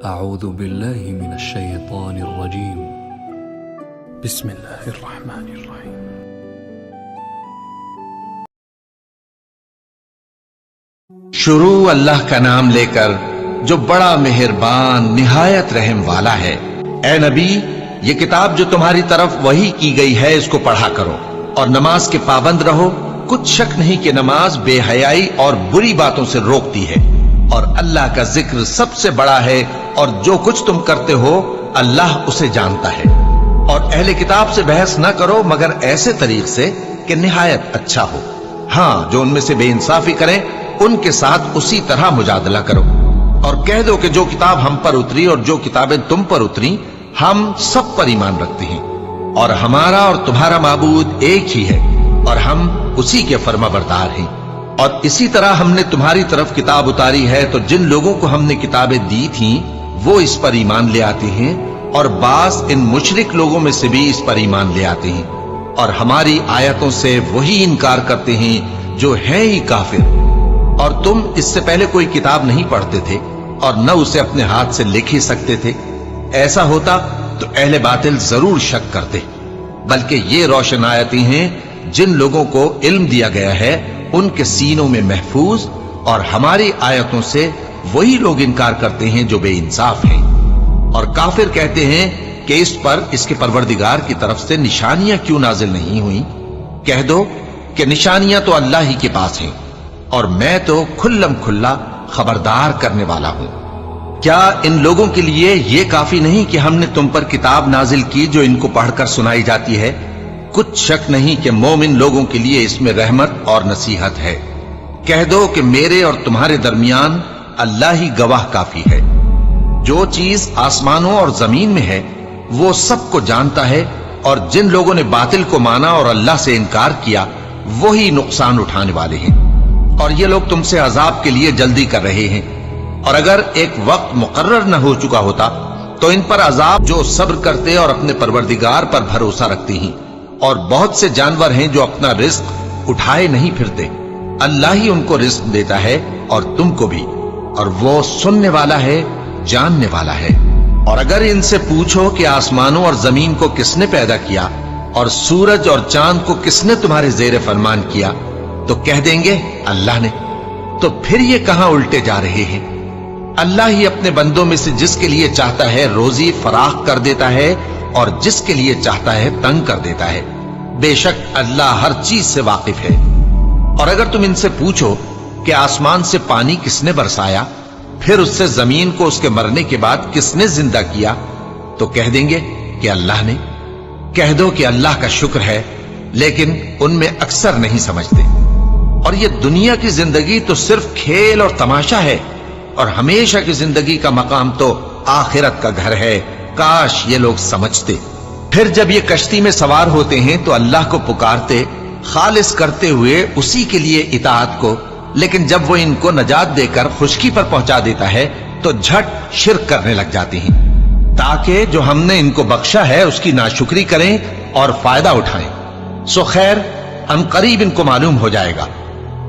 أعوذ بالله من الشيطان الرجيم. بسم الله الرحمن الرحيم. شروع اللہ کا نام لے کر جو بڑا مہربان نہایت رحم والا ہے۔ اے نبی، یہ کتاب جو تمہاری طرف وحی کی گئی ہے اس کو پڑھا کرو اور نماز کے پابند رہو۔ کچھ شک نہیں کہ نماز بے حیائی اور بری باتوں سے روکتی ہے، اور اللہ کا ذکر سب سے بڑا ہے، اور جو کچھ تم کرتے ہو اللہ اسے جانتا ہے۔ اور اہل کتاب سے بحث نہ کرو مگر ایسے طریق سے کہ نہایت اچھا ہو۔ ہاں، جو ان میں سے بے انصافی کریں ان کے ساتھ اسی طرح مجادلہ کرو، اور کہہ دو کہ جو کتاب ہم پر اتری اور جو کتابیں تم پر اتری ہم سب پر ایمان رکھتے ہیں، اور ہمارا اور تمہارا معبود ایک ہی ہے، اور ہم اسی کے فرما بردار ہیں۔ اور اسی طرح ہم نے تمہاری طرف کتاب اتاری ہے، تو جن لوگوں کو ہم نے کتابیں دی تھیں وہ اس پر ایمان لے آتے ہیں، اور بعض ان مشرک لوگوں میں سے بھی اس پر ایمان لے آتے ہیں، اور ہماری آیتوں سے وہی انکار کرتے ہیں جو ہیں ہی کافر۔ اور تم اس سے پہلے کوئی کتاب نہیں پڑھتے تھے اور نہ اسے اپنے ہاتھ سے لکھ ہی سکتے تھے۔ ایسا ہوتا تو اہل باطل ضرور شک کرتے، بلکہ یہ روشن آیتیں ہیں جن لوگوں کو علم دیا گیا ہے ان کے سینوں میں محفوظ، اور ہماری آیتوں سے وہی لوگ انکار کرتے ہیں جو بے انصاف ہیں۔ اور کافر کہتے ہیں کہ اس پر اس کے پروردگار کی طرف سے نشانیاں کیوں نازل نہیں ہوئیں؟ کہہ دو کہ نشانیاں تو اللہ ہی کے پاس ہیں، اور میں تو کھلم کھلا خبردار کرنے والا ہوں۔ کیا ان لوگوں کے لیے یہ کافی نہیں کہ ہم نے تم پر کتاب نازل کی جو ان کو پڑھ کر سنائی جاتی ہے؟ کچھ شک نہیں کہ مومن لوگوں کے لیے اس میں رحمت اور نصیحت ہے۔ کہہ دو کہ میرے اور تمہارے درمیان اللہ ہی گواہ کافی ہے۔ جو چیز آسمانوں اور زمین میں ہے وہ سب کو جانتا ہے، اور جن لوگوں نے باطل کو مانا اور اللہ سے انکار کیا وہی نقصان اٹھانے والے ہیں۔ اور یہ لوگ تم سے عذاب کے لیے جلدی کر رہے ہیں، اور اگر ایک وقت مقرر نہ ہو چکا ہوتا تو ان پر عذاب جو صبر کرتے اور اپنے پروردگار پر بھروسہ رکھتے ہیں۔ اور بہت سے جانور ہیں جو اپنا رزق اٹھائے نہیں پھرتے، اللہ ہی ان کو رزق دیتا ہے اور تم کو بھی، اور وہ سننے والا ہے، جاننے والا ہے۔ اور اگر ان سے پوچھو کہ آسمانوں اور زمین کو کس نے پیدا کیا اور سورج اور چاند کو کس نے تمہارے زیر فرمان کیا، تو کہہ دیں گے اللہ نے۔ تو پھر یہ کہاں الٹے جا رہے ہیں؟ اللہ ہی اپنے بندوں میں سے جس کے لیے چاہتا ہے روزی فراخ کر دیتا ہے، اور جس کے لیے چاہتا ہے تنگ کر دیتا ہے۔ بے شک اللہ ہر چیز سے واقف ہے۔ اور اگر تم ان سے پوچھو کہ آسمان سے پانی کس نے برسایا، پھر اس سے زمین کو اس کے مرنے کے بعد کس نے زندہ کیا، تو کہہ دیں گے کہ اللہ نے۔ کہہ دو کہ اللہ کا شکر ہے، لیکن ان میں اکثر نہیں سمجھتے۔ اور یہ دنیا کی زندگی تو صرف کھیل اور تماشا ہے، اور ہمیشہ کی زندگی کا مقام تو آخرت کا گھر ہے۔ کاش یہ لوگ سمجھتے۔ پھر جب یہ کشتی میں سوار ہوتے ہیں تو اللہ کو پکارتے، خالص کرتے ہوئے اسی کے لیے اطاعت کو، لیکن جب وہ ان کو نجات دے کر خشکی پر پہنچا دیتا ہے تو جھٹ شرک کرنے لگ جاتے ہیں، تاکہ جو ہم نے ان کو بخشا ہے اس کی ناشکری کریں اور فائدہ اٹھائیں۔ سو خیر، ان قریب ان کو معلوم ہو جائے گا۔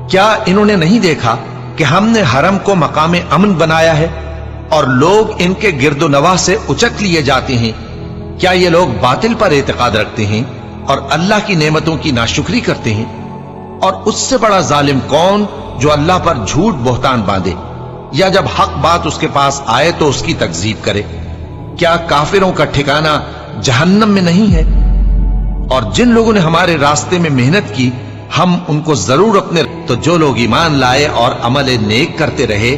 کیا انہوں نے نہیں دیکھا کہ ہم نے حرم کو مقام امن بنایا ہے، اور لوگ ان کے گرد و نواح سے اچک لیے جاتے ہیں؟ کیا یہ لوگ باطل پر اعتقاد رکھتے ہیں اور اللہ کی نعمتوں کی ناشکری کرتے ہیں؟ اور اس سے بڑا ظالم کون جو اللہ پر جھوٹ بہتان باندھے، یا جب حق بات اس کے پاس آئے تو اس کی تکذیب کرے؟ کیا کافروں کا ٹھکانہ جہنم میں نہیں ہے؟ اور جن لوگوں نے ہمارے راستے میں محنت کی ہم ان کو ضرور اپنے، تو جو لوگ ایمان لائے اور عمل نیک کرتے رہے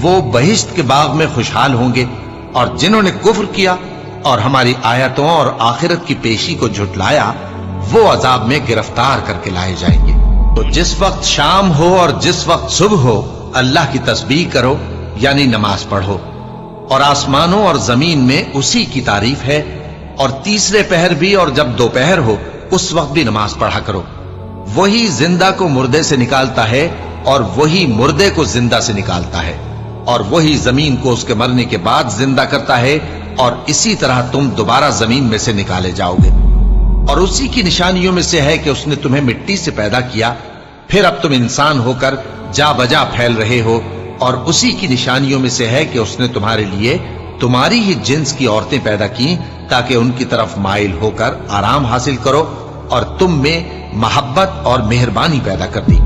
وہ بہشت کے باغ میں خوشحال ہوں گے، اور جنہوں نے کفر کیا اور ہماری آیتوں اور آخرت کی پیشی کو جھٹلایا وہ عذاب میں گرفتار کر کے لائے جائیں گے۔ تو جس وقت شام ہو اور جس وقت صبح ہو اللہ کی تسبیح کرو، یعنی نماز پڑھو، اور آسمانوں اور زمین میں اسی کی تعریف ہے۔ اور تیسرے پہر بھی اور جب دوپہر ہو اس وقت بھی نماز پڑھا کرو۔ وہی زندہ کو مردے سے نکالتا ہے اور وہی مردے کو زندہ سے نکالتا ہے، اور وہی زمین کو اس کے مرنے کے بعد زندہ کرتا ہے، اور اسی طرح تم دوبارہ زمین میں سے نکالے جاؤ گے۔ اور اسی کی نشانیوں میں سے ہے کہ اس نے تمہیں مٹی سے پیدا کیا، پھر اب تم انسان ہو کر جا بجا پھیل رہے ہو، اور اسی کی نشانیوں میں سے ہے کہ اس نے تمہارے لیے तुम्हारी ही जिन्स की औरतें पैदा की ताकि उनकी तरफ माइल होकर आराम हासिल करो, और तुम में मोहब्बत और मेहरबानी पैदा कर दी।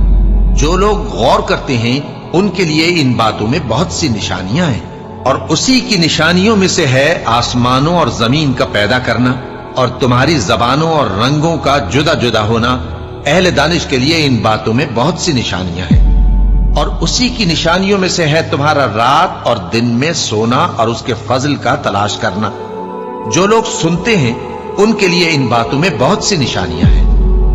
जो लोग गौर करते हैं उनके लिए इन बातों में बहुत सी निशानियां हैं, और उसी की निशानियों में से है आसमानों और जमीन का पैदा करना और तुम्हारी जबानों और रंगों का जुदा जुदा होना। अहले दानिश के लिए इन बातों में बहुत सी निशानियां हैं। और उसी की निशानियों में से है तुम्हारा रात और दिन में सोना और उसके फजल का तलाश करना। जो लोग सुनते हैं उनके लिए इन बातों में बहुत सी निशानियां हैं।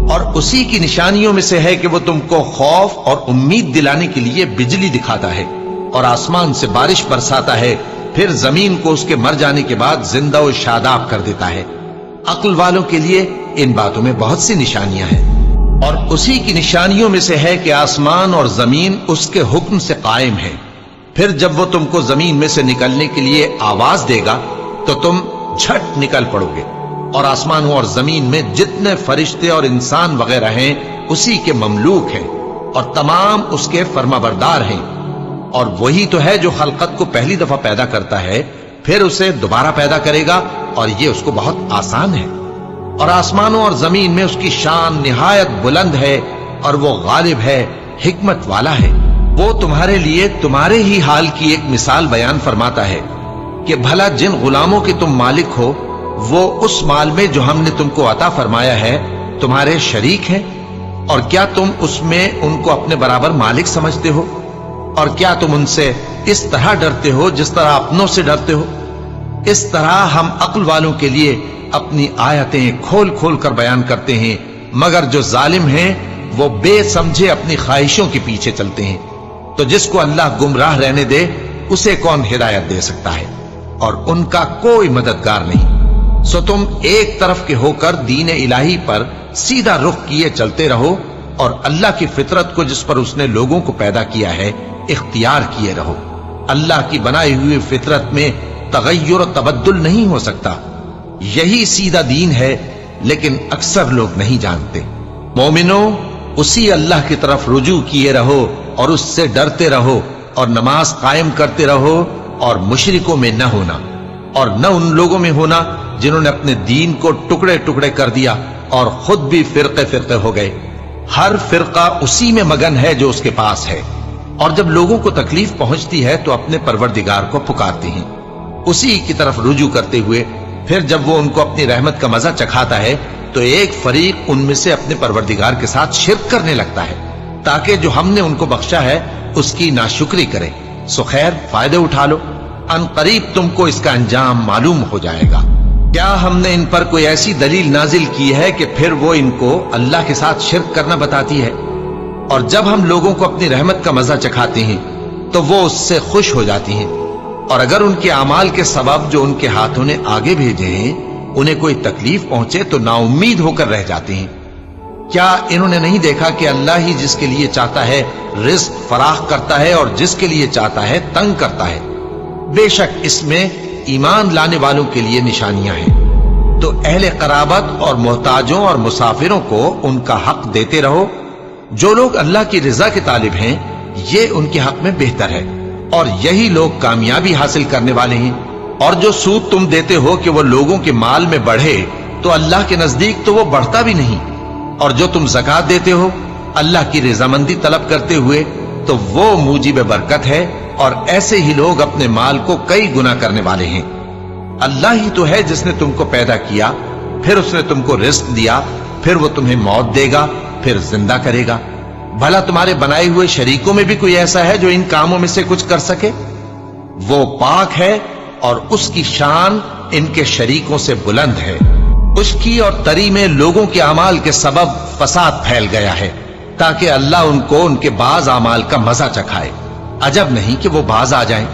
और उसी की निशानियों में से है कि वो तुमको खौफ और उम्मीद दिलाने के लिए बिजली दिखाता है और आसमान से बारिश बरसाता है, फिर जमीन को उसके मर जाने के बाद जिंदा और शादाब कर देता है। अक्ल वालों के लिए इन बातों में बहुत सी निशानियां हैं। और उसी की निशानियों में से है कि आसमान और जमीन उसके हुक्म से कायम है। फिर जब वो तुमको जमीन में से निकलने के लिए आवाज देगा तो तुम झट निकल पड़ोगे। और आसमानों और जमीन में जितने फरिश्ते और इंसान वगैरह हैं उसी के ममलूक हैं और तमाम उसके फर्माबरदार हैं। और वही तो है जो खलकत को पहली दफा पैदा करता है, फिर उसे दोबारा पैदा करेगा, और ये उसको बहुत आसान है। और आसमानों और जमीन में उसकी शान निहायत बुलंद है और वो गालिब है, हिकमत वाला है। वो तुम्हारे लिए तुम्हारे ही हाल की एक मिसाल बयान फरमाता है कि भला जिन गुलामों के तुम मालिक हो वो उस माल में जो हमने तुमको अता फरमाया है तुम्हारे शरीक हैं, और क्या तुम उसमें उनको अपने बराबर मालिक समझते हो? और क्या तुम उनसे इस तरह डरते हो जिस तरह अपनों से डरते हो? इस तरह हम अक्ल वालों के लिए अपनी आयतें खोल खोल कर बयान करते हैं, मगर जो जालिम हैं वो बेसमझे अपनी ख्वाहिशों के पीछे चलते हैं। तो जिसको अल्लाह गुमराह रहने दे उसे कौन हिदायत दे सकता है, और उनका कोई मददगार नहीं। सो तुम एक तरफ के होकर दीन इलाही पर सीधा रुख किए चलते रहो, और अल्लाह की फितरत को जिस पर उसने लोगों को पैदा किया है इख्तियार किए रहो। अल्लाह की बनाई हुई फितरत में तगय्युर और तबद्दुल नहीं हो सकता। यही सीधा दीन है, लेकिन अक्सर लोग नहीं जानते। मोमिनो, उसी अल्लाह की तरफ रुजू किए रहो और उससे डरते रहो, और नमाज कायम करते रहो, और मुशरिकों में न होना, और न उन लोगों में होना जिन्होंने अपने दीन को टुकड़े टुकड़े कर दिया और खुद भी फिरके फिरके हो गए। हर फिरका उसी में मगन है जो उसके पास है, और जब लोगों को तकलीफ पहुंचती है तो अपने परवरदिगार को पुकारते हैं, उसी की तरफ रुजू करते हुए। फिर जब वो उनको अपनी रहमत का मजा चखाता है तो एक फरीक उनमें से अपने परवरदिगार के साथ शिर्क करने लगता है, ताकि जो हमने उनको बख्शा है उसकी नाशुक्री करें। सो खैर, फायदे उठा लो, अनकरीब तुमको इसका अंजाम मालूम हो जाएगा। क्या हमने इन पर कोई ऐसी दलील नाजिल की है कि फिर वो इनको अल्लाह के साथ शिर्क करना बताती है? और जब हम लोगों को अपनी रहमत का मजा चखाते हैं तो वो उससे खुश हो जाती हैं, और अगर उनके अमाल के सबब जो उनके हाथों ने आगे भेजे हैं उन्हें कोई तकलीफ पहुंचे तो नाउम्मीद होकर रह जाते हैं। क्या इन्होंने नहीं देखा कि अल्लाह ही जिसके लिए चाहता है रिज्क फराख करता है और जिसके लिए चाहता है तंग करता है? बेशक इसमें ईमान लाने वालों के लिए निशानियां हैं। तो अहले कराबत और मोहताजों और मुसाफिरों को उनका हक देते रहो। जो लोग अल्लाह की रिजा के तालिब हैं ये उनके हक में बेहतर है, और यही लोग कामयाबी हासिल करने वाले हैं। और जो सूद तुम देते हो कि वो लोगों के माल में बढ़े, तो अल्लाह के नजदीक तो वो बढ़ता भी नहीं। और जो तुम ज़कात देते हो अल्लाह की रजामंदी तलब करते हुए, तो वो मूजिब बरकत है, और ऐसे ही लोग अपने माल को कई गुना करने वाले हैं। अल्लाह ही तो है जिसने तुमको पैदा किया, फिर उसने तुमको रिस्क दिया, फिर वो तुम्हें मौत देगा, फिर जिंदा करेगा। भला तुम्हारे बनाए हुए शरीकों में भी कोई ऐसा है जो इन कामों में से कुछ कर सके? वो पाक है और उसकी शान इनके शरीकों से बुलंद है। उसकी और तरी में लोगों के अमाल के सबब फसाद फैल गया है, ताकि अल्लाह उनको उनके बाज अमाल का मजा चखाए। अजब नहीं कि वो बाज आ जाएं।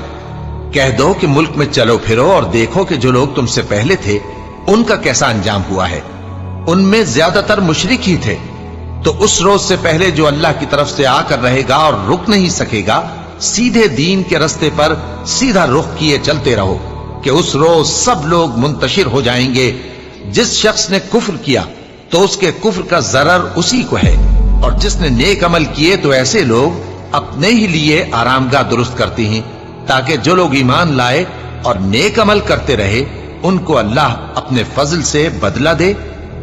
कह दो कि मुल्क में चलो फिरो और देखो कि जो लोग तुमसे पहले थे उनका कैसा अंजाम हुआ है। उनमें ज्यादातर मुशरिक ही थे। तो उस रोज से पहले जो अल्लाह की तरफ से आकर रहेगा और रुक नहीं सकेगा, सीधे दीन के रास्ते पर सीधा रुख किए चलते रहो कि उस रोज सब लोग मुंतशिर हो जाएंगे। जिस शख्स ने कुफ्र किया तो उसके कुफ्र का जरर उसी को है, और जिसने नेक अमल किए तो ऐसे लोग अपने ही लिए आरामगाह दुरुस्त करते हैं, ताकि जो लोग ईमान लाए اور नेक अमल करते रहे, उनको अल्लाह अपने फजल से बदला दे।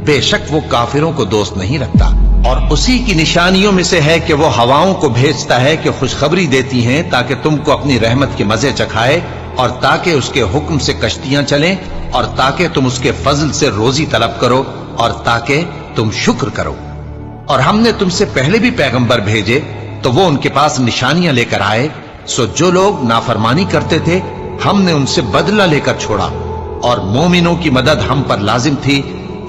बेशक वो काफिरों को दोस्त नहीं रखता। और उसी की निशानियों में से है कि वो हवाओं को भेजता है कि खुशखबरी देती हैं ताकि तुमको अपनी रहमत के मजे चखाए, और ताकि उसके हुक्म से कश्तियां चलें, और ताकि तुम उसके फजल से रोजी तलब करो, और ताकि तुम शुक्र करो। और हमने तुमसे पहले भी पैगंबर भेजे तो वो उनके पास निशानियां लेकर आए। सो जो लोग नाफरमानी करते थे हमने उनसे बदला लेकर छोड़ा, और मोमिनों की मदद हम पर लाजिम थी।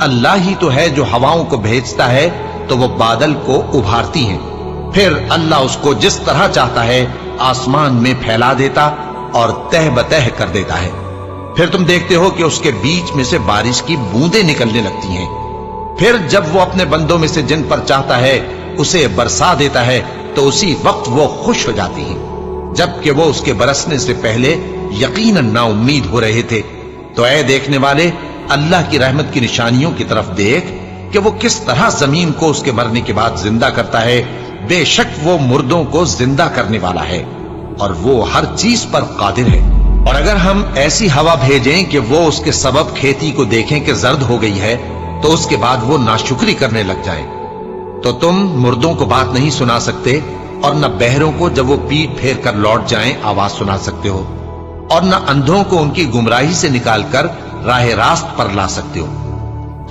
अल्लाह ही तो है जो हवाओं को भेजता है तो वो बादल को उभारती हैं, फिर अल्लाह उसको जिस तरह चाहता है आसमान में फैला देता और तह बतह कर देता है। फिर तुम देखते हो कि उसके बीच में से बारिश की बूंदें निकलने लगती हैं। फिर जब वो अपने बंदों में से जिन पर चाहता है उसे बरसा देता है तो उसी वक्त वो खुश हो जाती हैं, जबकि वो उसके बरसने से पहले यकीनन ना उम्मीद हो रहे थे। तो ऐ देखने वाले, अल्लाह की रहमत की निशानियों की तरफ देख कि वो किस तरह जमीन को उसके मरने के बाद जिंदा करता है। बेशक वो मुर्दों को जिंदा करने वाला है और वो हर चीज पर कादिर है। और अगर हम ऐसी हवा भेजें कि वो उसके सबब खेती को देखें कि जर्द हो गई है, तो उसके बाद वो नाशुक्री करने लग जाए, तो तुम मुर्दों को बात नहीं सुना सकते, और न बहरों को जब वो पीठ फेर कर लौट जाएं आवाज सुना सकते हो, और न अंधों को उनकी गुमराही से निकालकर राह रास्त पर ला सकते हो।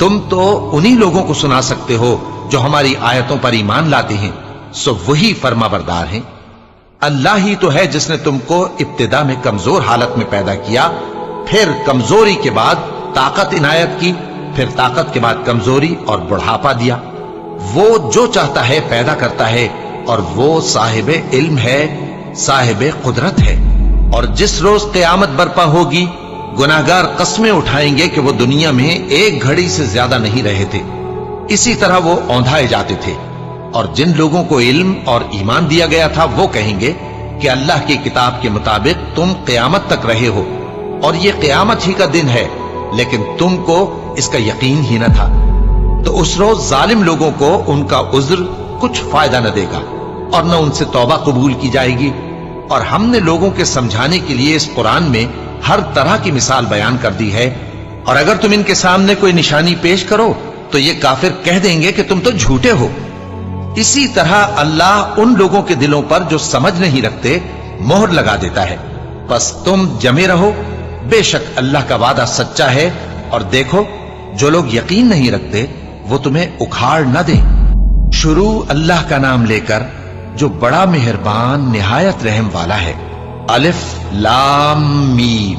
तुम तो उन्हीं लोगों को सुना सकते हो जो हमारी आयतों पर ईमान लाते हैं, सो वही फरमाबरदार हैं। अल्लाह ही तो है जिसने तुमको इब्तिदा में कमजोर हालत में पैदा किया, फिर कमजोरी के बाद ताकत इनायत की, फिर ताकत के बाद कमजोरी और बुढ़ापा दिया। वो जो चाहता है पैदा करता है, और वो साहिब इल्म है, साहिब कुदरत है। और जिस रोज क़यामत बर्पा होगी, गुनाहगार कस्में उठाएंगे कि वो दुनिया में एक घड़ी से ज्यादा नहीं रहे थे। इसी तरह वो औंधाए जाते थे। और जिन लोगों को इल्म और ईमान दिया गया था वो कहेंगे कि अल्लाह की किताब के मुताबिक तुम क़यामत तक रहे हो, और ये क़यामत ही का दिन है, लेकिन तुमको इसका यकीन ही न था। तो उस रोज जालिम लोगों को उनका उज्र कुछ फायदा न देगा, और न उनसे तौबा कबूल की जाएगी। और हमने लोगों के समझाने के लिए इस कुरान में हर तरह की मिसाल बयान कर दी है। और अगर तुम इनके सामने कोई निशानी पेश करो तो ये काफिर कह देंगे कि तुम तो झूठे हो। इसी तरह अल्लाह उन लोगों के दिलों पर जो समझ नहीं रखते मोहर लगा देता है। बस तुम जमे रहो, बेशक अल्लाह का वादा सच्चा है। और देखो, जो लोग यकीन नहीं रखते वो तुम्हें उखाड़ न दें। शुरू अल्लाह का नाम लेकर जो बड़ा मेहरबान निहायत रहम वाला है। अलिफ लाम मीम,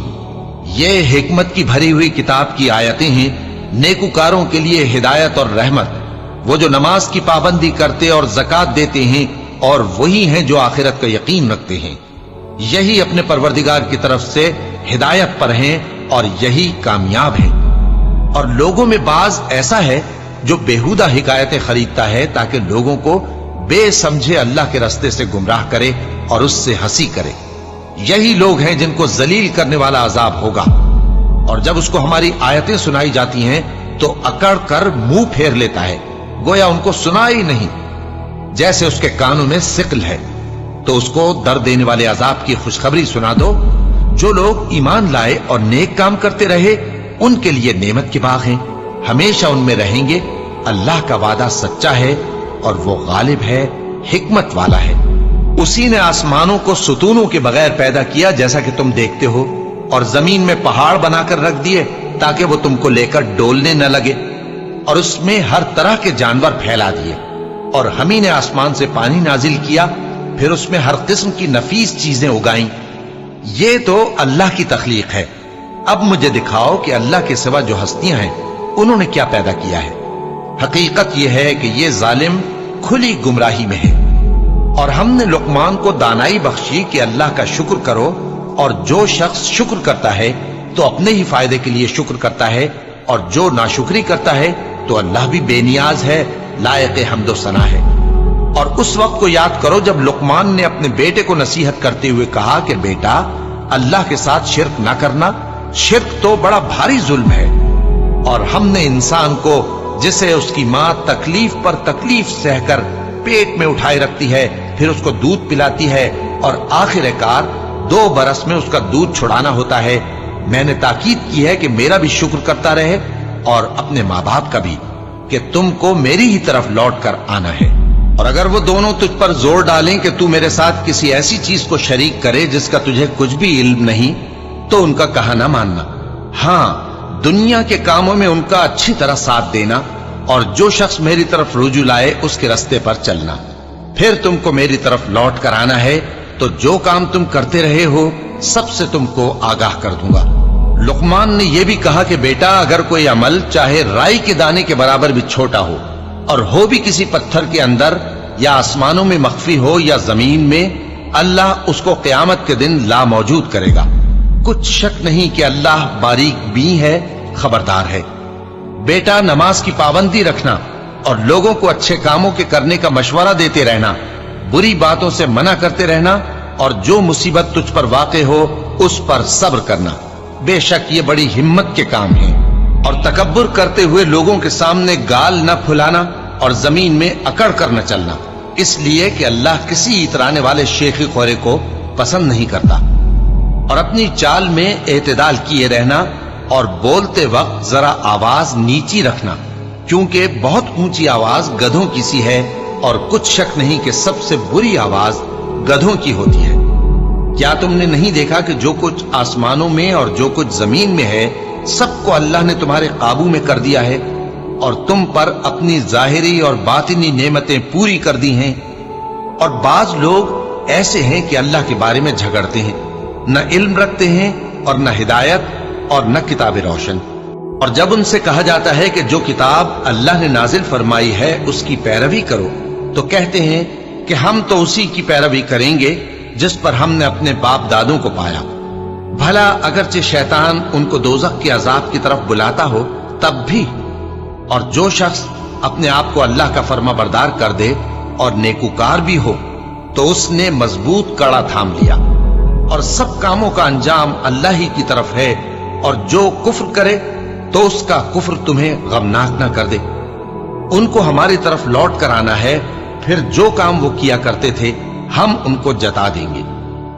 ये हिकमत की भरी हुई किताब की आयतें हैं, नेकुकारों के लिए हिदायत और रहमत। वो जो नमाज की पाबंदी करते और ज़कात देते हैं, और वही हैं जो आखिरत का यकीन रखते हैं। यही अपने परवरदिगार की तरफ से हिदायत पर हैं और यही कामयाब हैं। और लोगों में बाज ऐसा है जो बेहुदा हिकायतें खरीदता है ताकि लोगों को बेसमझे अल्लाह के रास्ते से गुमराह करे और उससे हंसी करे। यही लोग हैं जिनको जलील करने वाला अजाब होगा। और जब उसको हमारी आयतें सुनाई जाती हैं तो अकड़ कर मुंह फेर लेता है, गोया उनको सुना ही नहीं, जैसे उसके कानों में सिकल है। तो उसको दर्द देने वाले अजाब की खुशखबरी सुना दो। जो लोग ईमान लाए और नेक काम करते रहे उनके लिए नेमत के बाग हैं, हमेशा उनमें रहेंगे। अल्लाह का वादा सच्चा है और वो गालिब है, हिकमत वाला है। उसी ने आसमानों को सुतूनों के बगैर पैदा किया जैसा कि तुम देखते हो, और जमीन में पहाड़ बनाकर रख दिए ताकि वो तुमको लेकर डोलने न लगे, और उसमें हर तरह के जानवर फैला दिए। और हम ही ने आसमान से पानी नाजिल किया, फिर उसमें हर किस्म की नफीस चीजें उगाई। ये तो अल्लाह की तख्लीक है। अब मुझे दिखाओ कि अल्लाह के सिवा जो हस्तियां हैं उन्होंने क्या पैदा किया है। हकीकत यह है कि ये जालिम खुली गुमराही में है। और हमने लुकमान को दानाई बख्शी कि अल्लाह का शुक्र करो, और जो शख्स शुक्र करता है तो अपने ही फायदे के लिए शुक्र करता है, और जो नाशुक्री करता है तो अल्लाह भी बेनियाज है, लायक हम्दो सना है। और उस वक्त को याद करो जब लुकमान ने अपने बेटे को नसीहत करते हुए कहा कि बेटा, अल्लाह के साथ शिर्क ना करना, शिर्क तो बड़ा भारी जुल्म है। और हमने इंसान को, जिसे उसकी मां तकलीफ पर तकलीफ सहकर पेट में उठाए रखती है, फिर उसको दूध पिलाती है और आखिरकार 2 बरस में उसका दूध छुड़ाना होता है। मैंने ताकीद की है कि मेरा भी शुक्र करता रहे और अपने माँ बाप का भी, कि तुमको मेरी ही तरफ लौट कर आना है। और अगर वो दोनों तुझ पर जोर डालें कि तू मेरे साथ किसी ऐसी चीज को शरीक करे जिसका तुझे कुछ भी इल्म नहीं, तो उनका कहा ना मानना। हाँ, दुनिया के कामों में उनका अच्छी तरह साथ देना, और जो शख्स मेरी तरफ रुजू लाए उसके रास्ते पर चलना। फिर तुमको मेरी तरफ लौट कर आना है, तो जो काम तुम करते रहे हो सबसे तुमको आगाह कर दूंगा। लुकमान ने यह भी कहा कि बेटा, अगर कोई अमल चाहे राई के दाने के बराबर भी छोटा हो और हो भी किसी पत्थर के अंदर या आसमानों में मख्फी हो या जमीन में, अल्लाह उसको क़यामत के दिन ला मौजूद करेगा। कुछ शक नहीं कि अल्लाह बारीक भी है, खबरदार है। बेटा, नमाज की पाबंदी रखना और लोगों को अच्छे कामों के करने का मशवरा देते रहना, बुरी बातों से मना करते रहना, और जो मुसीबत तुझ पर वाक़े हो उस पर सब्र करना। बेशक ये बड़ी हिम्मत के काम हैं। और तकब्बुर करते हुए लोगों के सामने गाल न फुलाना और जमीन में अकड़ कर न चलना, इसलिए कि अल्लाह किसी इतराने वाले शेखी खोरे को पसंद नहीं करता। और अपनी चाल में एतदाल किए रहना और बोलते वक्त जरा आवाज नीची रखना, क्योंकि बहुत ऊंची आवाज गधों की सी है, और कुछ शक नहीं कि सबसे बुरी आवाज गधों की होती है। क्या तुमने नहीं देखा कि जो कुछ आसमानों में और जो कुछ जमीन में है सबको अल्लाह ने तुम्हारे काबू में कर दिया है, और तुम पर अपनी जाहिरी और बातिनी नेमतें पूरी कर दी हैं। और बाज लोग ऐसे हैं कि अल्लाह के बारे में झगड़ते हैं, न इल्म रखते हैं और न हिदायत और न किताब रोशन। और जब उनसे कहा जाता है कि जो किताब अल्लाह ने नाजिल फरमाई है उसकी पैरवी करो, तो कहते हैं कि हम तो उसी की पैरवी करेंगे जिस पर हमने अपने बाप दादों को पाया। भला अगरचे शैतान उनको दोज़ख के अजाब की तरफ बुलाता हो तब भी। और जो शख्स अपने आप को अल्लाह का फर्मा बरदार कर दे और नेकुकार भी हो, तो उसने मजबूत कड़ा थाम लिया। और सब कामों का अंजाम अल्लाह ही की तरफ है। और जो कुफ्र करे तो उसका कुफ्र तुम्हें गमनाक ना कर दे। उनको हमारी तरफ लौट कर आना है, फिर जो काम वो किया करते थे हम उनको जता देंगे।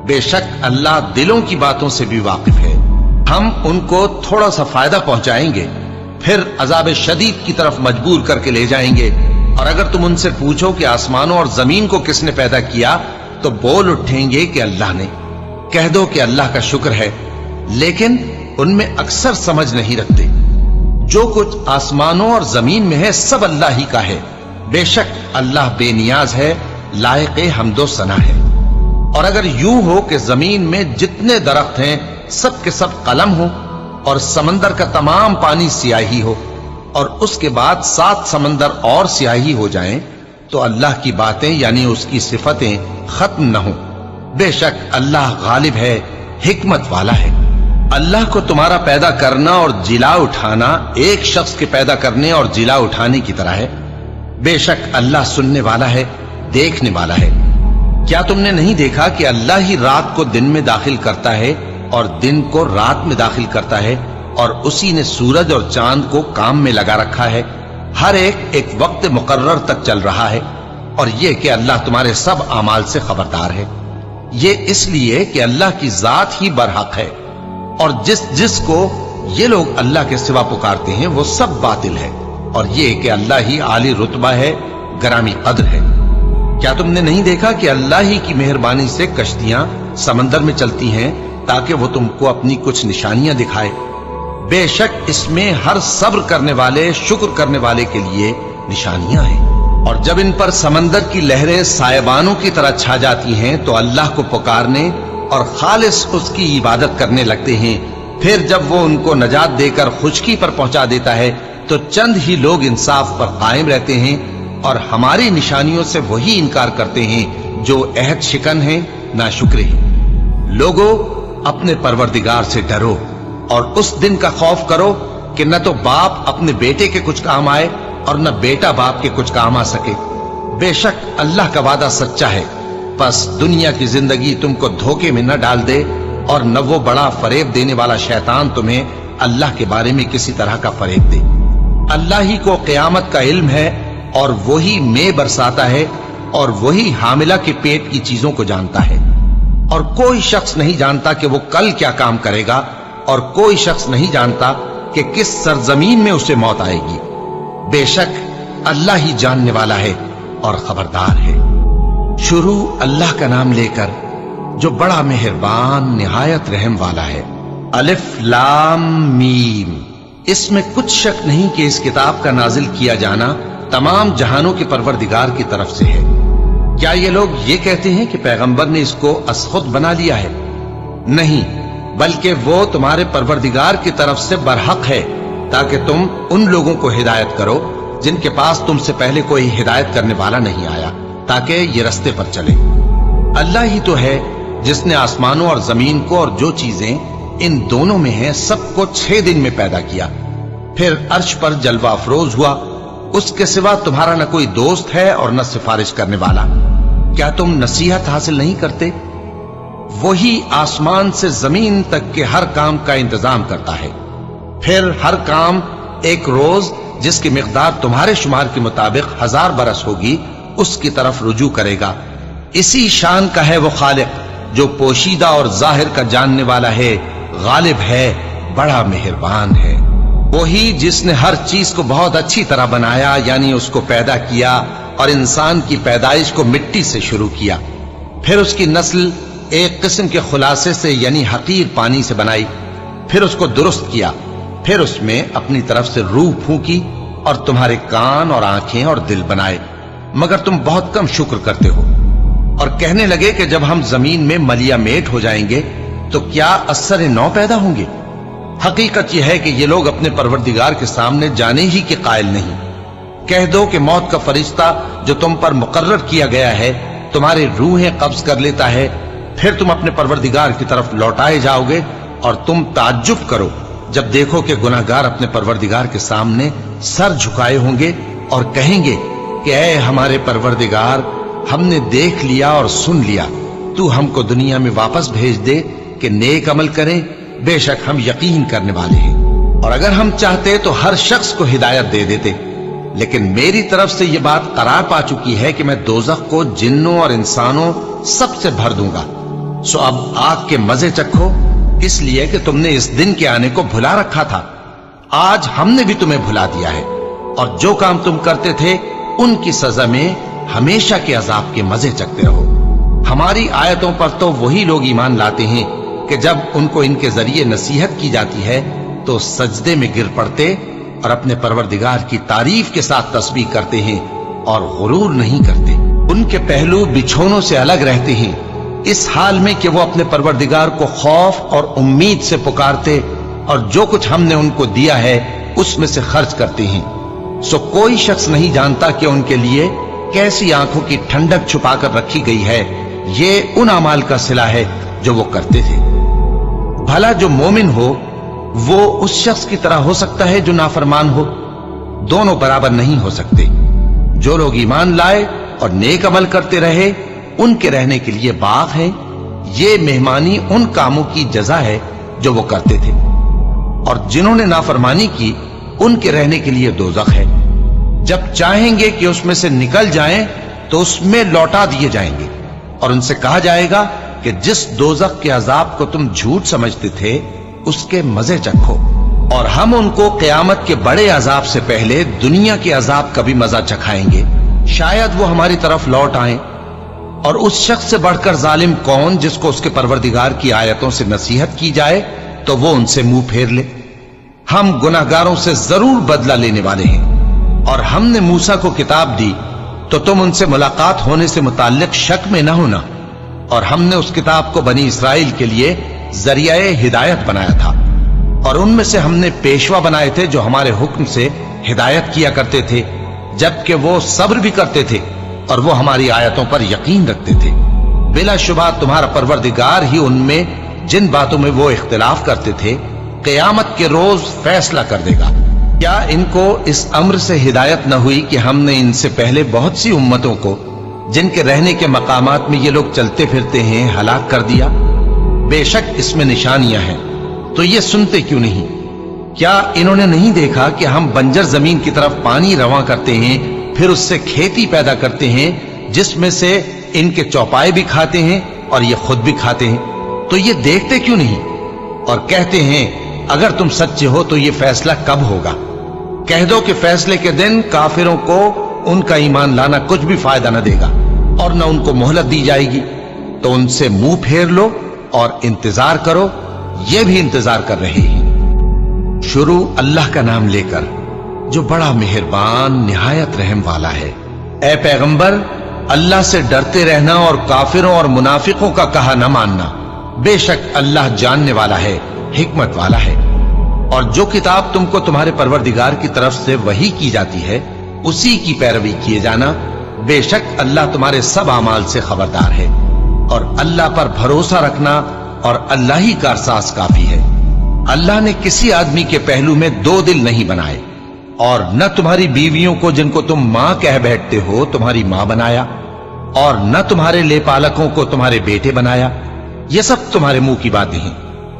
बेशक अल्लाह दिलों की बातों से भी वाकिफ है। हम उनको थोड़ा सा फायदा पहुंचाएंगे, फिर अजाब शदीद की तरफ मजबूर करके ले जाएंगे। और अगर तुम उनसे पूछो कि आसमानों और जमीन को किसने पैदा किया, तो बोल उठेंगे कि अल्लाह ने। कह दो कि अल्लाह का शुक्र है, लेकिन उनमें अक्सर समझ नहीं रखते। जो कुछ आसमानों और जमीन में है सब अल्लाह ही का है। बेशक अल्लाह बेनियाज है, लायक हमदो सना है। और अगर यूं हो कि जमीन में जितने दरख्त हैं सब के सब कलम हो, और समंदर का तमाम पानी सियाही हो, और उसके बाद 7 समंदर और सियाही हो जाएं, तो अल्लाह की बातें यानी उसकी सिफतें खत्म न हो। बेशक अल्लाह गालिब है, हिकमत वाला है। अल्लाह को तुम्हारा पैदा करना और जिला उठाना एक शख्स के पैदा करने और जिला उठाने की तरह है। बेशक अल्लाह सुनने वाला है, देखने वाला है। क्या तुमने नहीं देखा कि अल्लाह ही रात को दिन में दाखिल करता है और दिन को रात में दाखिल करता है, और उसी ने सूरज और चांद को काम में लगा रखा है। हर एक वक्त मुकर्रर तक चल रहा है। और यह कि अल्लाह तुम्हारे सब अमाल से खबरदार है। ये इसलिए कि अल्लाह की जात ही बरहक है, और जिसको ये लोग अल्लाह के सिवा पुकारते हैं वो सब बातिल है। और ये कि अल्लाह ही आली रुतबा है, गरामी कद्र है। क्या तुमने नहीं देखा कि अल्लाह ही की मेहरबानी से कश्तियां समंदर में चलती हैं ताकि वो तुमको अपनी कुछ निशानियां दिखाए। बेशक इसमें हर सब्र करने वाले, शुक्र करने वाले के लिए निशानियां हैं। और जब इन पर समंदर की लहरें सायबानों की तरह छा जाती हैं तो अल्लाह को पुकारने और खालिस उसकी इबादत करने लगते हैं। फिर जब वो उनको नजात देकर खुशकी पर पहुंचा देता है तो चंद ही लोग इंसाफ पर कायम रहते हैं, और हमारी निशानियों से वही इनकार करते हैं जो अहद शिकन है, नाशुक्र हैं। लोगों, अपने परवरदिगार से डरो और उस दिन का खौफ करो कि न तो बाप अपने बेटे के कुछ काम आए और न बेटा बाप के कुछ काम आ सके। बेशक अल्लाह का वादा सच्चा है। बस दुनिया की जिंदगी तुमको धोखे में न डाल दे, और न वो बड़ा फरेब देने वाला शैतान तुम्हें अल्लाह के बारे में किसी तरह का फरेब दे। अल्लाह ही को क़यामत का इल्म है, और वही में बरसाता है, और वही हामिला के पेट की चीजों को जानता है। और कोई शख्स नहीं जानता कि वो कल क्या काम करेगा, और कोई शख्स नहीं जानता कि किस सरजमीन में उसे मौत आएगी। बेशक अल्लाह ही जानने वाला है और खबरदार है। शुरू अल्लाह का नाम लेकर जो बड़ा मेहरबान निहायत रहम वाला है। अलिफ लाम मीम। इसमें कुछ शक नहीं कि इस किताब का नाजिल किया जाना तमाम जहानों के परवरदिगार की तरफ से है। क्या ये लोग ये कहते हैं कि पैगंबर ने इसको असखुद बना लिया है? नहीं, बल्कि वो तुम्हारे परवरदिगार की तरफ से बरहक है, ताकि तुम उन लोगों को हिदायत करो जिनके पास तुमसे पहले कोई हिदायत करने वाला नहीं आया, ताकि ये रस्ते पर चले। अल्लाह ही तो है जिसने आसमानों और जमीन को और जो चीजें इन दोनों में हैं सबको 6 दिन में पैदा किया, फिर अर्श पर जलवा अफरोज हुआ। उसके सिवा तुम्हारा न कोई दोस्त है और न सिफारिश करने वाला। क्या तुम नसीहत हासिल नहीं करते? वही आसमान से जमीन तक के हर काम का इंतजाम करता है, फिर हर काम एक रोज जिसकी मिकदार तुम्हारे शुमार के मुताबिक 1000 बरस होगी उसकी तरफ रुजू करेगा। इसी शान का है वो खालिक जो पोशीदा और जाहिर का जानने वाला है, गालिब है, बड़ा मेहरबान है। वही जिसने हर चीज को बहुत अच्छी तरह बनाया, यानी उसको पैदा किया और इंसान की पैदाइश को मिट्टी से शुरू किया, फिर उसकी नस्ल एक किस्म के खुलासे से यानी हकीर पानी से बनाई, फिर उसको दुरुस्त किया, फिर उसमें अपनी तरफ से रूह फूंकी और तुम्हारे कान और आंखें और दिल बनाए, मगर तुम बहुत कम शुक्र करते हो। और कहने लगे कि जब हम जमीन में मलिया मेट हो जाएंगे तो क्या असर नौ पैदा होंगे। हकीकत यह है कि ये लोग अपने परवरदिगार के सामने जाने ही के कायल नहीं। कह दो कि मौत का फरिश्ता जो तुम पर मुकर्रर किया गया है तुम्हारी रूहें कब्ज कर लेता है, फिर तुम अपने परवरदिगार की तरफ लौटाए जाओगे और तुम ताज्जुब करो जब देखो कि गुनाहगार अपने परवरदिगार के सामने सर झुकाए होंगे और कहेंगे कि ऐ हमारे परवरदिगार, हमने देख लिया और सुन लिया, तू हमको दुनिया में वापस भेज दे कि नेक अमल करें, बेशक हम यकीन करने वाले हैं। और अगर हम चाहते तो हर शख्स को हिदायत दे देते, लेकिन मेरी तरफ से यह बात करार पा चुकी है कि मैं दोज़ख को जिन्नों और इंसानों सबसे भर दूंगा। सो अब आग के मजे चखो, इसलिए कि तुमने इस दिन के आने को भुला रखा था। आज हमने भी तुम्हें भुला दिया है, और जो काम तुम करते थे उनकी सजा में हमेशा के अजाब के मजे चखते रहो। हमारी आयतों पर तो वही लोग ईमान लाते हैं कि जब उनको इनके जरिए नसीहत की जाती है तो सजदे में गिर पड़ते और अपने परवरदिगार की तारीफ के साथ तस्बीह करते हैं और गुरूर नहीं करते। उनके पहलू बिछोनों से अलग रहते हैं, इस हाल में कि वो अपने परवरदिगार को खौफ और उम्मीद से पुकारते और जो कुछ हमने उनको दिया है उसमें से खर्च करते हैं। सो कोई शख्स नहीं जानता कि उनके लिए कैसी आंखों की ठंडक छुपाकर रखी गई है। ये उन अमाल का सिला है जो वो करते थे। भला जो मोमिन हो वो उस शख्स की तरह हो सकता है जो नाफरमान हो? दोनों बराबर नहीं हो सकते। जो लोग ईमान लाए और नेक अमल करते रहे उनके रहने के लिए बाग है। ये मेहमानी उन कामों की जजा है जो वो करते थे, और जिन्होंने नाफरमानी की उनके रहने के लिए दोज़ख है। जब चाहेंगे कि उसमें से निकल जाएं तो उसमें लौटा दिए जाएंगे और उनसे कहा जाएगा कि जिस दोज़ख के अजाब को तुम झूठ समझते थे उसके मजे चखो, और हम उनको क़यामत के बड़े अजाब से पहले दुनिया के अजाब का भी मजा चखाएंगे। शायद वो हमारी तरफ लौट आए। और उस शख्स से बढ़कर जालिम कौन जिसको उसके परवरदिगार की आयतों से नसीहत की जाए तो वो उनसे मुंह फेर ले। हम गुनाहगारों से जरूर बदला लेने वाले हैं। और हमने मूसा को किताब दी तो तुम उनसे मुलाकात होने से मुताल्लिक शक में न होना, और हमने उस किताब को बनी इसराइल के लिए जरियाए हिदायत बनाया था, और उनमें से हमने पेशवा बनाए थे जो हमारे हुक्म से हिदायत किया करते थे, जबकि वो सब्र भी करते थे और वो हमारी आयतों पर यकीन रखते थे। बिलाशुबा तुम्हारा परवरदिगार ही उनमें जिन बातों में वो इख्तिलाफ करते थे क़यामत के रोज फैसला कर देगा। क्या इनको इस अम्र से हिदायत न हुई कि हमने इनसे पहले बहुत सी उम्मतों को जिनके रहने के मकामात में ये लोग चलते फिरते हैं हलाक कर दिया? बेशक इसमें निशानियां हैं, तो ये सुनते क्यों नहीं? क्या इन्होंने नहीं देखा कि हम बंजर जमीन की तरफ पानी रवां करते हैं, फिर उससे खेती पैदा करते हैं जिसमें से इनके चौपाए भी खाते हैं, اور یہ خود بھی کھاتے ہیں، تو یہ دیکھتے کیوں نہیں اور کہتے ہیں اگر تم سچے ہو تو یہ فیصلہ کب ہوگا؟ کہہ دو کہ فیصلے کے دن کافروں کو ان کا ایمان لانا کچھ بھی فائدہ نہ دے گا اور نہ ان کو مہلت دی جائے گی، تو ان سے منہ پھیر لو اور انتظار کرو، یہ بھی انتظار کر رہے ہیں۔ شروع اللہ کا نام لے کر جو بڑا مہربان نہایت رحم والا ہے۔ اے پیغمبر، اللہ سے ڈرتے رہنا اور کافروں اور منافقوں کا کہا نہ ماننا، بے شک اللہ جاننے والا ہے، حکمت والا ہے۔ اور جو کتاب تم کو تمہارے پروردگار کی طرف سے وحی کی جاتی ہے اسی کی پیروی کیے جانا، بے شک اللہ تمہارے سب اعمال سے خبردار ہے۔ اور اللہ پر بھروسہ رکھنا اور اللہ ہی کارساز کافی ہے۔ اللہ نے کسی آدمی کے پہلو میں دو دل نہیں بنائے، اور نہ تمہاری بیویوں کو جن کو تم ماں کہہ بیٹھتے ہو تمہاری ماں بنایا، اور نہ تمہارے لے پالکوں کو تمہارے بیٹے بنایا، یہ سب تمہارے منہ کی باتیں ہیں،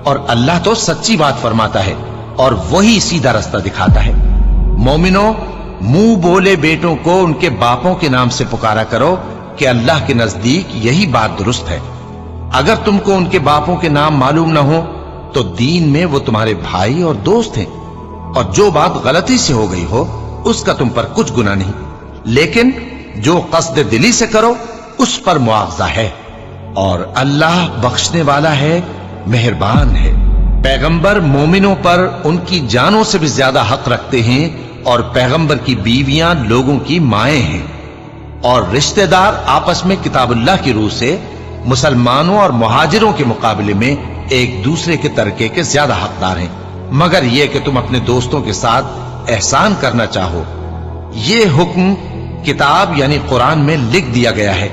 اور اللہ تو سچی بات فرماتا ہے اور وہی سیدھا رستہ دکھاتا ہے۔ مومنوں، منہ بولے بیٹوں کو ان کے باپوں کے نام سے پکارا کرو کہ اللہ کے نزدیک یہی بات درست ہے۔ اگر تم کو ان کے باپوں کے نام معلوم نہ ہو تو دین میں وہ تمہارے بھائی اور دوست ہیں، اور جو بات غلطی سے ہو گئی ہو اس کا تم پر کچھ گناہ نہیں، لیکن جو قصد دلی سے کرو اس پر مواخذہ ہے، اور اللہ بخشنے والا ہے، مہربان ہے۔ پیغمبر مومنوں پر ان کی جانوں سے بھی زیادہ حق رکھتے ہیں، اور پیغمبر کی بیویاں لوگوں کی مائیں ہیں، اور رشتہ دار آپس میں کتاب اللہ کی روح سے مسلمانوں اور مہاجروں کے مقابلے میں ایک دوسرے کے ترکے کے زیادہ حقدار ہیں، مگر یہ کہ تم اپنے دوستوں کے ساتھ احسان کرنا چاہو۔ یہ حکم کتاب یعنی قرآن میں لکھ دیا گیا ہے۔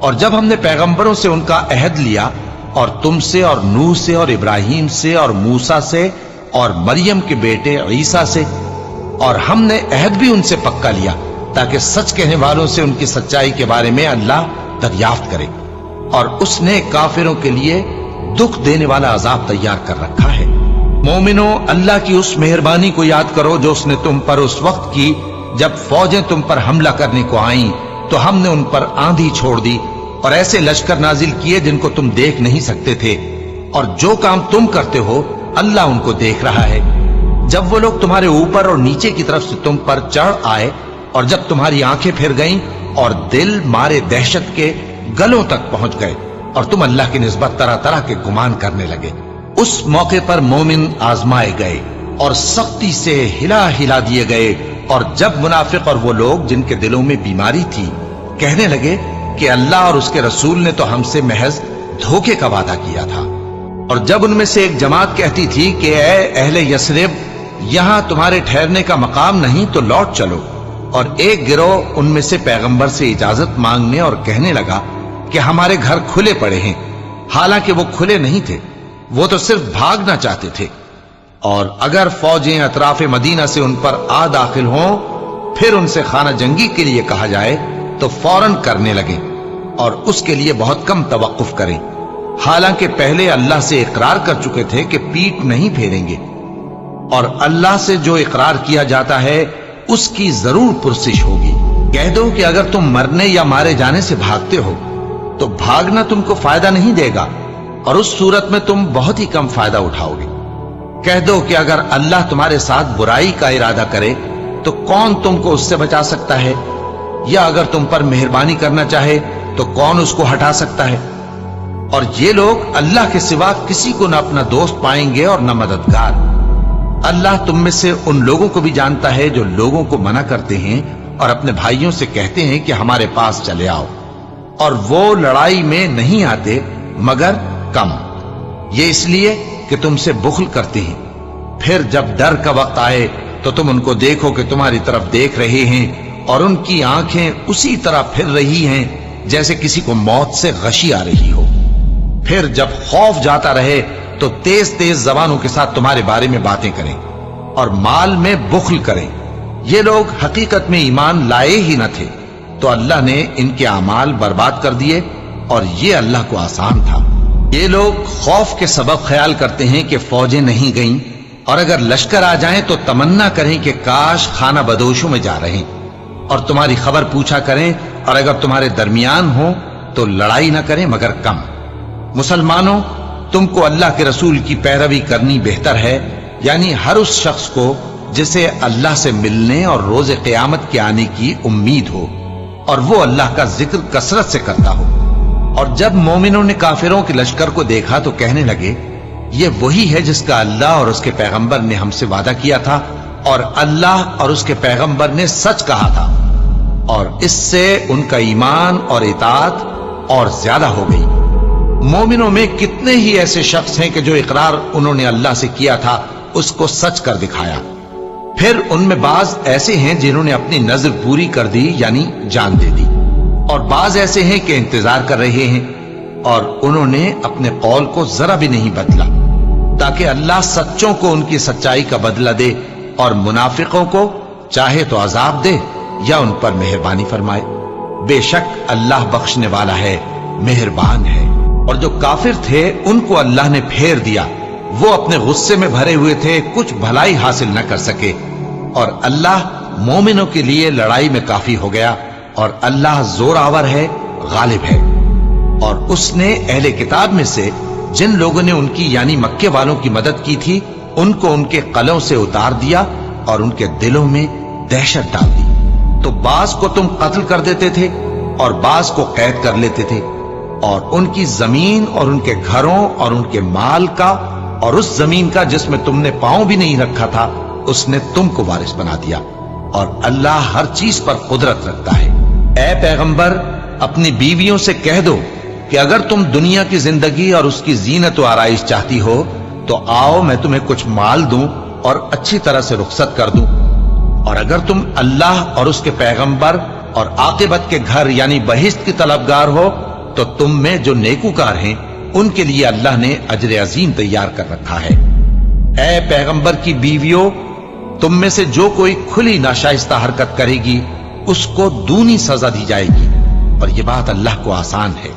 اور جب ہم نے پیغمبروں سے ان کا عہد لیا، اور تم سے اور نوح سے اور ابراہیم سے اور موسیٰ سے اور مریم کے بیٹے عیسیٰ سے، اور ہم نے عہد بھی ان سے پکا لیا تاکہ سچ کہنے والوں سے ان کی سچائی کے بارے میں اللہ دریافت کرے، اور اس نے کافروں کے لیے دکھ دینے والا عذاب تیار کر رکھا ہے۔ مومنوں، اللہ کی اس مہربانی کو یاد کرو جو اس نے تم پر اس وقت کی جب فوجیں تم پر حملہ کرنے کو آئیں تو ہم نے ان پر آندھی چھوڑ دی اور ایسے لشکر نازل کیے جن کو تم دیکھ نہیں سکتے تھے، اور جو کام تم کرتے ہو اللہ ان کو دیکھ رہا ہے۔ جب وہ لوگ تمہارے اوپر اور نیچے کی طرف سے تم پر چڑھ آئے، اور جب تمہاری آنکھیں پھر گئیں اور دل مارے دہشت کے گلوں تک پہنچ گئے اور تم اللہ کی نسبت طرح طرح کے گمان کرنے لگے، اس موقع پر مومن آزمائے گئے اور سختی سے ہلا ہلا دیے گئے۔ اور جب منافق اور وہ لوگ جن کے دلوں میں بیماری تھی کہنے لگے کہ اللہ اور اس کے رسول نے تو ہم سے محض دھوکے کا وعدہ کیا تھا، اور جب ان میں سے ایک جماعت کہتی تھی کہ اے اہل یثرب، یہاں تمہارے ٹھہرنے کا مقام نہیں تو لوٹ چلو، اور ایک گروہ ان میں سے پیغمبر سے اجازت مانگنے اور کہنے لگا کہ ہمارے گھر کھلے پڑے ہیں، حالانکہ وہ کھلے نہیں تھے، وہ تو صرف بھاگنا چاہتے تھے۔ اور اگر فوجیں اطراف مدینہ سے ان پر آ داخل ہوں پھر ان سے خانہ جنگی کے لیے کہا جائے تو فوراً کرنے لگیں، اور اس کے لیے بہت کم توقف کریں، حالانکہ پہلے اللہ سے اقرار کر چکے تھے کہ پیٹ نہیں پھیریں گے، اور اللہ سے جو اقرار کیا جاتا ہے اس کی ضرور پرسش ہوگی۔ کہہ دو کہ اگر تم مرنے یا مارے جانے سے بھاگتے ہو تو بھاگنا تم کو فائدہ نہیں دے گا، اور اس صورت میں تم بہت ہی کم فائدہ اٹھاؤ گے۔ کہہ دو کہ اگر اللہ تمہارے ساتھ برائی کا ارادہ کرے تو کون تم کو اس سے بچا سکتا ہے، یا اگر تم پر مہربانی کرنا چاہے تو کون اس کو ہٹا سکتا ہے؟ اور یہ لوگ اللہ کے سوا کسی کو نہ اپنا دوست پائیں گے اور نہ مددگار۔ اللہ تم میں سے ان لوگوں کو بھی جانتا ہے جو لوگوں کو منع کرتے ہیں اور اپنے بھائیوں سے کہتے ہیں کہ ہمارے پاس چلے آؤ، اور وہ لڑائی میں نہیں آتے مگر کم، یہ اس لیے کہ تم سے بخل کرتے ہیں۔ پھر جب ڈر کا وقت آئے تو تم ان کو دیکھو کہ تمہاری طرف دیکھ رہے ہیں، اور ان کی آنکھیں اسی طرح پھر رہی ہیں جیسے کسی کو موت سے غشی آ رہی ہو۔ پھر جب خوف جاتا رہے تو تیز تیز زبانوں کے ساتھ تمہارے بارے میں باتیں کریں اور مال میں بخل کریں۔ یہ لوگ حقیقت میں ایمان لائے ہی نہ تھے، تو اللہ نے ان کے اعمال برباد کر دیے، اور یہ اللہ کو آسان تھا۔ یہ لوگ خوف کے سبب خیال کرتے ہیں کہ فوجیں نہیں گئیں، اور اگر لشکر آ جائیں تو تمنا کریں کہ کاش خانہ بدوشوں میں جا رہے، اور تمہاری خبر پوچھا کریں، اور اگر تمہارے درمیان ہو تو لڑائی نہ کریں مگر کم۔ मुसलमानों, तुमको अल्लाह के रसूल की पैरवी करनी बेहतर है, यानी हर उस शख्स को जिसे अल्लाह से मिलने और रोज़े क़यामत के आने की उम्मीद हो और वो अल्लाह का जिक्र कसरत से करता हो। और जब मोमिनों ने काफिरों के लश्कर को देखा तो कहने लगे, ये वही है जिसका अल्लाह और उसके पैगंबर ने हमसे वादा किया था, और अल्लाह और उसके पैगंबर ने सच कहा था, और इससे उनका ईमान और इताअत और ज्यादा हो गई। मोमिनों में कितने ही ऐसे शख्स हैं कि जो इकरार उन्होंने अल्लाह से किया था उसको सच कर दिखाया। फिर उनमें बाज ऐसे हैं जिन्होंने अपनी नजर पूरी कर दी, यानी जान दे दी, और बाज ऐसे हैं कि इंतजार कर रहे हैं और उन्होंने अपने कौल को जरा भी नहीं बदला, ताकि अल्लाह सच्चों को उनकी सच्चाई का बदला दे और मुनाफिकों को चाहे तो अजाब दे या उन पर मेहरबानी फरमाए। बेशक अल्लाह बख्शने वाला है, मेहरबान है। और जो काफिर थे उनको अल्लाह ने फेर दिया, वो अपने गुस्से में भरे हुए थे, कुछ भलाई हासिल न कर सके, और अल्लाह मोमिनों के लिए लड़ाई में काफी हो गया, और अल्लाह जोरावर है, गालिब है। और उसने अहले किताब में से जिन लोगों ने उनकी यानी मक्के वालों की मदद की थी, उनको उनके कलों से उतार दिया और उनके दिलों में दहशत डाल दी। तो बाज को तुम कत्ल कर देते थे और बाज को कैद कर लेते थे, और उनकी जमीन और उनके घरों और उनके माल का और उस जमीन का जिसमें तुमने पांव भी नहीं रखा था, उसने तुमको वारिस बना दिया। और अल्लाह हर चीज पर कुदरत रखता है। ऐ पैगंबर, अपनी बीवियों से कह दो कि अगर तुम दुनिया की जिंदगी और उसकी जीनत व आराइश चाहती हो तो आओ, मैं तुम्हें कुछ माल दूं और अच्छी तरह से रुखसत कर दूं। और अगर तुम अल्लाह और उसके पैगंबर और आकिबत के घर यानी बहिश्त की तलबगार हो तो तुम में जो नेकूकार हैं उनके लिए अल्लाह ने अजर अजीम तैयार कर रखा है। ऐ पैगंबर की बीवियों, तुम में से जो कोई खुली नाशाइस्ता हरकत करेगी उसको दूनी सजा दी जाएगी, और ये बात अल्लाह को आसान है।